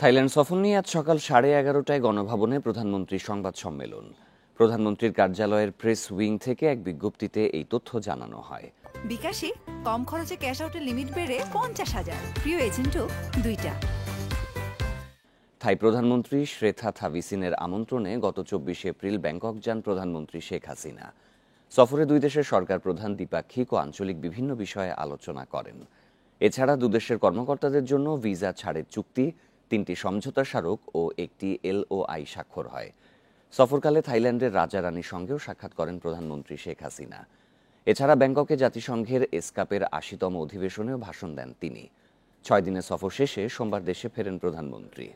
Thailand সফর নিয়ে আজ সকাল 11:30টায় গণভবনে প্রধানমন্ত্রীর সংবাদ সম্মেলন। প্রধানমন্ত্রীর কার্যালয়ের প্রেস উইং থেকে এক বিজ্ঞপ্তিতে এই তথ্য জানানো হয়। বিকাশে কম খরচে ক্যাশ আউটের লিমিট বেড়ে 50,000, প্রিয় এজেন্টও 2টা। থাই প্রধানমন্ত্রী শ্রেথা থাভিসিনের আমন্ত্রণে গত 24 এপ্রিল ব্যাংকক যান প্রধানমন্ত্রী শেখ হাসিনা। সফরে দুই দেশের সরকার প্রধান দ্বিপাক্ষিক ও আঞ্চলিক বিভিন্ন বিষয়ে আলোচনা করেন। এছাড়া দুদেশের কর্মকর্তাদের জন্য ভিসা ছাড়ের চুক্তি, 3টি সমঝোতা স্মারক ও একটি LOI স্বাক্ষর হয়। সফরকালে থাইল্যান্ডের রাজা রানীর সঙ্গেও সাক্ষাৎ করেন প্রধানমন্ত্রী শেখ হাসিনা। এছাড়া ব্যাংককে জাতিসংঘের এসকাপের 80তম অধিবেশনেও ভাষণ দেন তিনি। 6 দিনের সফর শেষে সোমবার দেশে ফেরেন প্রধানমন্ত্রী।